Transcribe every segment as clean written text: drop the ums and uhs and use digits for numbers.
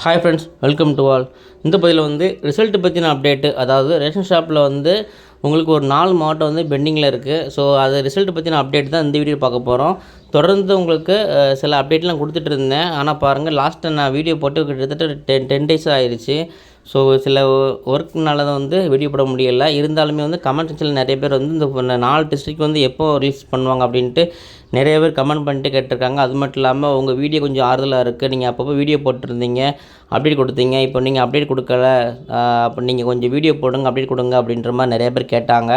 Hi friends, welcome to all. இந்த பதிவில் வந்து ரிசல்ட்டு பற்றின அப்டேட்டு, அதாவது ரேஷன் ஷாப்பில் வந்து உங்களுக்கு ஒரு 4 மாவட்டம் வந்து பெண்டிங்கில் இருக்குது. ஸோ அது ரிசல்ட்டு பற்றின அப்டேட் தான் இந்த வீடியோ பார்க்க போகிறோம். தொடர்ந்து உங்களுக்கு சில அப்டேட்லாம் கொடுத்துட்டு இருந்தேன். ஆனால் பாருங்கள், லாஸ்ட்டு நான் வீடியோ போட்டு கிட்டத்தட்ட 10 டேஸ் ஆயிடுச்சு. ஸோ சில ஒர்க்னால தான் வந்து வீடியோ போட முடியலை. இருந்தாலுமே வந்து கமெண்ட் செக்ஷனில் நிறைய பேர் வந்து இந்த 4 டிஸ்ட்ரிக்ட் வந்து எப்போ ரிலீஸ் பண்ணுவாங்க அப்படின்ட்டு நிறைய பேர் கமெண்ட் பண்ணிட்டு கேட்டிருக்காங்க. அது மட்டும் இல்லாமல் உங்கள் வீடியோ கொஞ்சம் ஆறுதலாக இருக்குது, நீங்கள் அப்பப்போ வீடியோ போட்டிருந்தீங்க, அப்டேட் கொடுத்தீங்க, இப்போ நீங்கள் அப்டேட் கொடுக்கல, அப்போ நீங்கள் கொஞ்சம் வீடியோ போடுங்க, அப்டேட் கொடுங்க அப்படின்ற மாதிரி நிறைய பேர் கேட்டாங்க.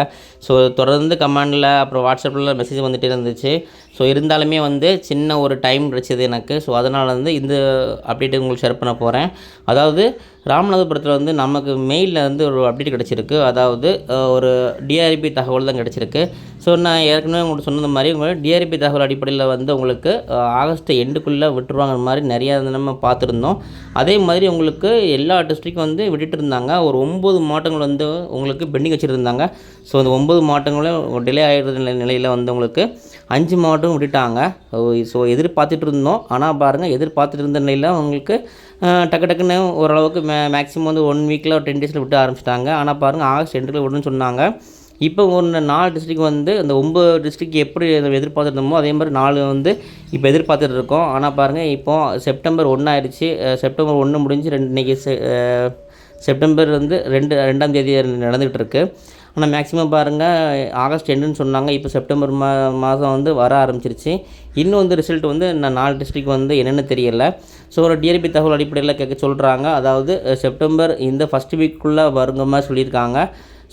ஸோ தொடர்ந்து கமெண்டில் அப்புறம் வாட்ஸ்அப்பில் மெசேஜ் வந்துகிட்டே இருந்துச்சு. ஸோ இருந்தாலுமே வந்து சின்ன ஒரு டைம் கிடச்சிது எனக்கு. ஸோ அதனால் வந்து இந்த அப்டேட்டு உங்களுக்கு ஷேர் பண்ண போகிறேன். அதாவது ராமநாதபுரத்தில் வந்து நமக்கு மெயிலில் வந்து ஒரு அப்டேட் கிடச்சிருக்கு. அதாவது ஒரு டிஆர்பி தகவல் தான் கிடச்சிருக்கு. ஸோ நான் ஏற்கனவே உங்களுக்கு சொன்னது மாதிரி உங்களுக்கு டிஆர்பி தகவல் அடிப்படையில் வந்து உங்களுக்கு ஆகஸ்ட் எண்டுக்குள்ளே விட்டுருவாங்கிற மாதிரி நிறையா நம்ம பார்த்துருந்தோம். அதே மாதிரி உங்களுக்கு எல்லா டிஸ்ட்ரிக்கும் வந்து விட்டுட்டு இருந்தாங்க. ஒரு 9 மாவட்டங்கள் வந்து உங்களுக்கு பெண்டிங் வச்சுருந்தாங்க. ஸோ அந்த 9 மாவட்டங்களும் டிலே ஆகிடுற நிலையில் வந்து உங்களுக்கு 5 மாவட்டம் விட்டுட்டாங்க. ஸோ எதிர்பார்த்துட்டு இருந்தோம். ஆனால் பாருங்கள், எதிர்பார்த்துட்டு இருந்த நிலையில் உங்களுக்கு டக்கு டக்குன்னு ஓரளவுக்கு மேக்ஸிமம் வந்து 1 வீக்கில் ஒரு 10 டேஸில் விட்டு ஆரம்பிச்சிட்டாங்க. ஆனால் பாருங்கள், ஆகஸ்ட் எண்டில் விடணும்னு சொன்னாங்க. இப்போ ஒரு 4 டிஸ்ட்ரிக் வந்து அந்த 9 டிஸ்ட்ரிக் எப்படி எதிர்பார்த்துருந்தோமோ அதே மாதிரி 4 வந்து இப்போ எதிர்பார்த்துட்டு இருக்கோம். ஆனால் பாருங்கள், இப்போது செப்டம்பர் 1 ஆயிடுச்சு. செப்டம்பர் 1 முடிஞ்சு இன்றைக்கி செப்டம்பர் வந்து 2ஆம் தேதி நடந்துகிட்டு இருக்குது. ஆனால் மேக்ஸிமம் பாருங்கள், ஆகஸ்ட் எண்டுன்னு சொன்னாங்க. இப்போ செப்டம்பர் மாதம் வந்து வர ஆரம்பிச்சிருச்சு. இன்னும் வந்து ரிசல்ட் வந்து நான் 4 டிஸ்ட்ரிக் வந்து என்னென்னு தெரியலை. ஸோ ஒரு டிஆர்பி தகவல் அடிப்படையில் கேட்க சொல்கிறாங்க. அதாவது செப்டம்பர் இந்த ஃபஸ்ட் வீக்குள்ளே வருங்க மாதிரி சொல்லியிருக்காங்க.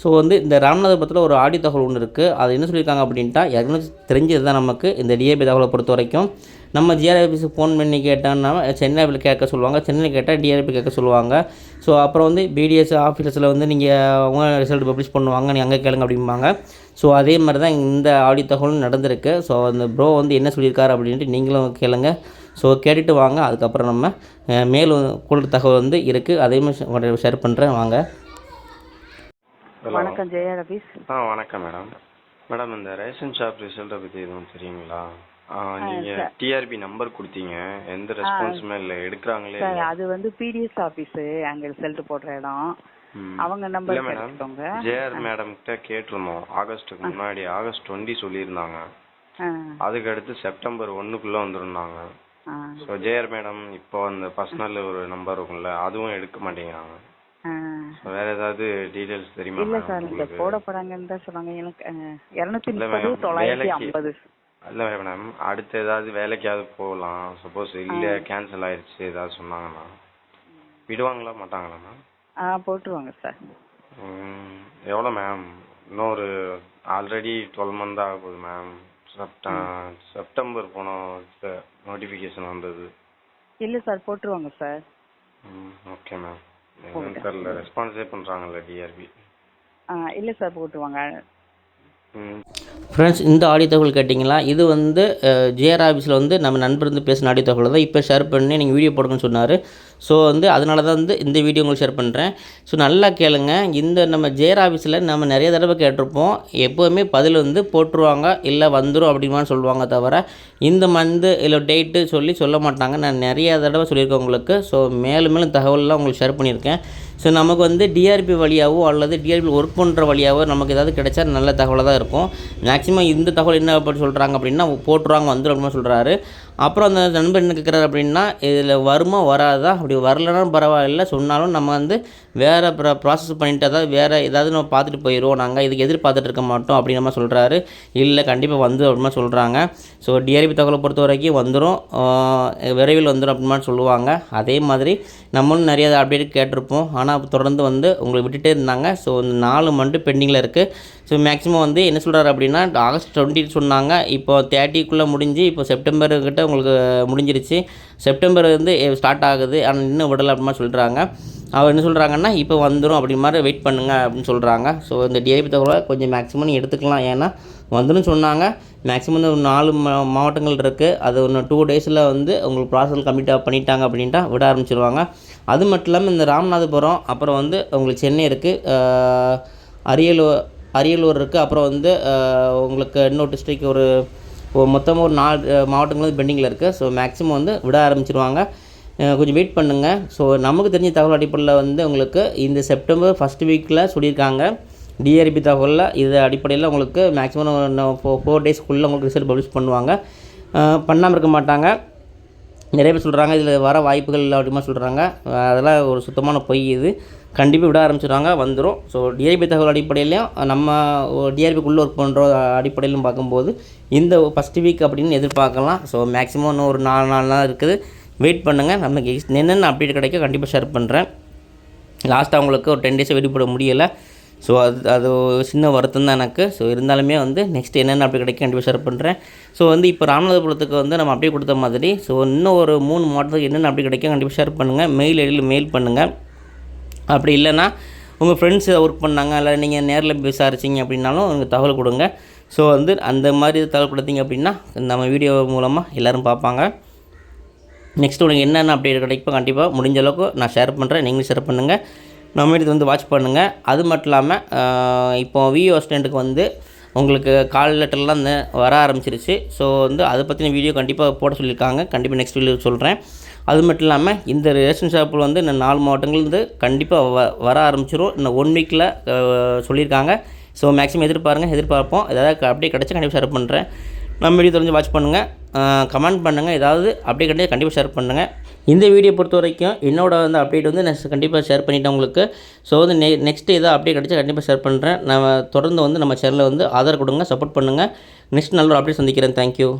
ஸோ வந்து இந்த ராமநாதபுரத்தில் ஒரு ஆடியோ தகவல் ஒன்று இருக்குது. அது என்ன சொல்லியிருக்காங்க அப்படின்ட்டா, ஏற்கனவே தெரிஞ்சது தான் நமக்கு. இந்த டிஆர்பி தகவலை பொறுத்த வரைக்கும் நம்ம ஜிஆர்ஐ ஆஃபீஸுக்கு ஃபோன் பண்ணி கேட்டோம்னா சென்னையில் கேட்க சொல்லுவாங்க, சென்னையில் கேட்டால் டிஆர்பி கேட்க சொல்லுவாங்க. ஸோ அப்புறம் வந்து பிடிஎஸ் ஆஃபீஸில் வந்து நீங்கள் அவங்க ரிசல்ட் பப்ளிஷ் பண்ணுவாங்க, நீங்கள் அங்கே கேளுங்க அப்படிம்பாங்க. ஸோ அதே மாதிரி தான் இந்த ஆடியோ தகவலும் நடந்திருக்கு. ஸோ அந்த ப்ரோ வந்து என்ன சொல்லியிருக்காரு அப்படின்ட்டு நீங்களும் கேளுங்க. ஸோ கேட்டுட்டு வாங்க. அதுக்கப்புறம் நம்ம மேலும் கூடுதல் தகவல் வந்து இருக்குது, அதையும் ஷேர் பண்ணுறேன், வாங்க. வணக்கம், ஜெயா ஆஃபீஸ். வணக்கம் மேடம். மேடம், இந்த ரேஷன் ஷாப் ரிசல்ட்டை பற்றி எதுவும் தெரியுங்களா? நீங்கள் டிஆர்பி நம்பர் கொடுத்தீங்க, எந்த ரெஸ்பான்ஸுமே இல்லை, எடுக்கிறாங்களே. சார், அது வந்து பிடிஎஸ் ஆஃபீஸு, அங்கே ரிசல்ட் போடுற இடம். அவங்க நம்பர் இல்லை மேடம், ஜேஆர் மேடம் கிட்ட கேட்டிருந்தோம். ஆகஸ்ட்டுக்கு முன்னாடி ஆகஸ்ட் 20 சொல்லியிருந்தாங்க. அதுக்கு அடுத்து செப்டம்பர் 1க்குள்ளே வந்துருந்தாங்க. ஸோ ஜேஆர் மேடம் இப்போ அந்த பர்சனல் ஒரு நம்பர் இருக்கும்ல, அதுவும் எடுக்க மாட்டேங்கிறாங்க. வேற ஏதாவது டீடைல்ஸ் தெரியுமா? இல்ல சார், இந்த போடப்படாங்கன்னு தான் சொன்னாங்க. எனக்கு 230 950. இல்ல மேடம், அடுத்து ஏதாவது வேலைக்காவது போகலாம். சப்போஸ் இல்ல கேன்சல் ஆயிடுச்சு ஏதாவது சொன்னாங்கன்னா விடுவாங்களா மாட்டாங்களா மேம்? போட்டுருவாங்க சார். எவ்வளோ மேம்? இன்னொரு ஆல்ரெடி 12 மந்த் ஆக போகுது மேம். செப்டம்பர் போன நோட்டிஃபிகேஷன் வந்தது. இல்ல சார், போட்டுருவாங்க சார். Okay ma'am. தெரியல, ரெஸ்பான்ஸே பண்ணுறாங்கல்ல டிஆர்பி. இல்லை சார், போட்டுருவாங்க. ஃப்ரெண்ட்ஸ், இந்த ஆடியோ தகவல் கேட்டிங்களா? இது வந்து ஜிஆர் ஆஃபீஸில் வந்து நம்ம நண்பர் வந்து பேசின ஆடியோ தகவல் தான் இப்போ ஷேர் பண்ணி நீங்கள் வீடியோ போடுங்கன்னு சொன்னார். ஸோ வந்து அதனால தான் வந்து இந்த வீடியோ உங்களுக்கு ஷேர் பண்ணுறேன். ஸோ நல்லா கேளுங்க. இந்த நம்ம ஜிஆர் ஆஃபீஸில் நம்ம நிறைய தடவை கேட்டிருப்போம். எப்போவுமே பதில் வந்து போட்டுருவாங்க, இல்லை வந்துடும் அப்படிமா சொல்லுவாங்க தவிர இந்த மந்த்து இல்லை டேட்டு சொல்ல மாட்டாங்க. நான் நிறைய தடவை சொல்லியிருக்கேன் உங்களுக்கு. ஸோ மேலும் மேலும் தகவல்லாம் உங்களுக்கு ஷேர் பண்ணியிருக்கேன். ஸோ நமக்கு வந்து டிஆர்பி வழியாகவோ அல்லது டிஆர்பி ஒர்க் பண்ணுற வழியாகவோ நமக்கு ஏதாவது கிடைச்சா நல்ல தகவலாக தான் இருக்கும். மேக்ஸிமம் இந்த தகவல் என்ன அப்படி சொல்கிறாங்க அப்படின்னா, போட்டுருவாங்க வந்துடும் அப்படின்னு சொல்கிறாரு. அப்புறம் அந்த நண்பர் என்ன கேட்குறாரு அப்படின்னா, இதில் வருமா வராதா, அப்படி வரலனாலும் பரவாயில்ல, சொன்னாலும் நம்ம வந்து வேறு ப்ராசஸ் பண்ணிட்டு அதாவது வேறு ஏதாவது நம்ம பார்த்துட்டு போயிடுவோம், நாங்கள் இதுக்கு எதிர்பார்த்துட்டு இருக்க மாட்டோம் அப்படின்னு நம்ம சொல்கிறாரு. இல்லை, கண்டிப்பாக வந்து அப்படிமா சொல்கிறாங்க. ஸோ டிஆர்பி தகவலை பொறுத்த வரைக்கும் வந்துடும், விரைவில் வந்துடும் அப்படிமா சொல்லுவாங்க. அதே மாதிரி நம்மளும் நிறைய அப்டேட் கேட்டிருப்போம். ஆனால் தொடர்ந்து வந்து உங்களை விட்டுட்டே இருந்தாங்க. ஸோ இந்த 4 மட்டும் பெண்டிங்கில் இருக்குது. ஸோ மேக்ஸிமம் வந்து என்ன சொல்கிறாரு அப்படின்னா, ஆகஸ்ட் 20 சொன்னாங்க. இப்போ 30க்குள்ளே முடிஞ்சு இப்போ செப்டம்பர்கிட்ட உங்களுக்கு முடிஞ்சிருச்சு. செப்டம்பர் வந்து ஸ்டார்ட் ஆகுது, ஆனால் இன்னும் விடலை அப்படிமா சொல்கிறாங்க. அவர் என்ன சொல்கிறாங்கன்னா, இப்போ வந்துடும் அப்படி மாதிரி வெயிட் பண்ணுங்க அப்படின்னு சொல்கிறாங்க. ஸோ இந்த டிஆர்பி தகவலை கொஞ்சம் மேக்ஸிமம் நீங்கள் எடுத்துக்கலாம். ஏன்னா வந்துடும் சொன்னாங்க. மேக்ஸிமம் இந்த 4 மாவட்டங்கள் இருக்குது. அது ஒன்று 2 டேஸில் வந்து உங்களுக்கு ப்ராசஸ் கம்ப்ளீட்டாக பண்ணிட்டாங்க அப்படின்ட்டா விட ஆரம்பிச்சிருவாங்க. அது மட்டும் இல்லாமல் இந்த ராமநாதபுரம், அப்புறம் வந்து உங்களுக்கு சென்னை இருக்குது, அரியலூர் இருக்குது, அப்புறம் வந்து உங்களுக்கு இன்னொரு டிஸ்ட்ரிக் ஒரு மொத்தமாக ஒரு 4 மாவட்டங்கள் வந்து பெண்டிங்கில் இருக்குது. ஸோ மேக்ஸிமம் வந்து விட ஆரம்பிச்சிருவாங்க. கொஞ்சம் வெயிட் பண்ணுங்கள். ஸோ நமக்கு தெரிஞ்ச தகவல் அடிப்படையில் வந்து உங்களுக்கு இந்த செப்டம்பர் ஃபஸ்ட் வீக்கில் சொல்லியிருக்காங்க. டிஆர்பி தகவலில் இது அடிப்படையில் உங்களுக்கு மேக்ஸிமம் 4 டேஸ்க்குள்ளே உங்களுக்கு ரிசல்ட் பப்ளிஷ் பண்ணுவாங்க. பண்ணாமல் இருக்க மாட்டாங்க. நிறைய பேர் சொல்கிறாங்க இதில் வர வாய்ப்புகள் இல்லை அப்படிமா சொல்கிறாங்க. அதெல்லாம் ஒரு சுத்தமான பொய். இது கண்டிப்பாக விட ஆரம்பிச்சிடுவாங்க, வந்துடும். ஸோ டிஆர்பி தகவல் அடிப்படையிலையும் நம்ம டிஆர்பிக்குள்ளே ஒர்க் பண்ணுற அடிப்படையிலும் பார்க்கும்போது இந்த ஃபஸ்ட் வீக் அப்படின்னு எதிர்பார்க்கலாம். ஸோ மேக்ஸிமம் இன்னும் ஒரு 4 நாள் தான் இருக்குது. வெயிட் பண்ணுங்கள். நமக்கு என்னென்ன அப்டேட் கிடைக்கும் கண்டிப்பாக ஷேர் பண்ணுறேன். லாஸ்ட்டாக அவங்களுக்கு ஒரு 10 டேஸை வெயிட் பண்ண முடியலை. ஸோ அது சின்ன வருத்தம் தான் எனக்கு. ஸோ இருந்தாலுமே வந்து நெக்ஸ்ட் என்னென்ன அப்டேட் கிடைக்கும் கண்டிப்பாக ஷேர் பண்ணுறேன். ஸோ வந்து இப்போ ராமநாதபுரத்துக்கு வந்து நம்ம அப்டேட் கொடுத்த மாதிரி ஸோ இன்னும் ஒரு 3 மாவட்டத்துக்கு என்னென்ன அப்டேட் கிடைக்கும் கண்டிப்பாக ஷேர் பண்ணுங்கள். மெயில் ஐடியில் மெயில் பண்ணுங்கள். அப்படி இல்லைன்னா உங்கள் ஃப்ரெண்ட்ஸ் ஒர்க் பண்ணாங்க இல்லை நீங்கள் நேரில் விசாரிச்சிங்க அப்படின்னாலும் உங்களுக்கு தகவல் கொடுங்க. ஸோ வந்து அந்த மாதிரி தகவல் கொடுத்தீங்க அப்படின்னா நம்ம வீடியோ மூலமாக எல்லோரும் பார்ப்பாங்க. நெக்ஸ்ட்டு உங்களுக்கு என்னென்ன அப்டேட் கிடைக்கும் கண்டிப்பாக முடிஞ்ச அளவுக்கு நான் ஷேர் பண்ணுறேன். நீங்களும் ஷேர் பண்ணுங்கள். நம்ம இது வந்து வாட்ச் பண்ணுங்கள். அது மட்டும் இல்லாமல் இப்போ விஓ அசிஸ்டண்ட்டுக்கு வந்து உங்களுக்கு கால் லெட்டர்லாம் வர ஆரம்பிச்சிருச்சு. ஸோ வந்து அதை பற்றின வீடியோ கண்டிப்பாக போட சொல்லியிருக்காங்க. கண்டிப்பாக நெக்ஸ்ட் வீடியோ சொல்கிறேன். அது மட்டும் இல்லாமல் இந்த ரேஷன் ஷாப்பில் வந்து இன்னும் 4 மாவட்டங்கள்லேருந்து கண்டிப்பாக வர ஆரம்பிச்சிடும். இன்னும் 1 வீக்கில் சொல்லியிருக்காங்க. ஸோ மேக்ஸிமம் எதிர்பார்ப்போம். ஏதாவது அப்படியே கிடச்சா கண்டிப்பாக ஷேர் பண்ணுறேன். நம்ம வீடியோ தெரிஞ்சு வாட்ச் பண்ணுங்கள். கமெண்ட் பண்ணுங்கள். ஏதாவது அப்படியே கண்டிப்பாக ஷேர் பண்ணுங்கள். இந்த வீடியோ பொறுத்த வரைக்கும் என்னோட வந்து அப்டேட் வந்து நான் கண்டிப்பாக ஷேர் பண்ணிட்டேன் உங்களுக்கு. ஸோ வந்து நெக்ஸ்ட்டு ஏதாவது அப்டேட் கிடச்சா கண்டிப்பாக ஷேர் பண்ணுறேன். நம்ம தொடர்ந்து வந்து நம்ம சேனலில் வந்து ஆதரவு கொடுங்க, சப்போர்ட் பண்ணுங்கள். நெக்ஸ்ட் நல்ல ஒரு அப்டேட் சந்திக்கிறேன். தேங்க்யூ.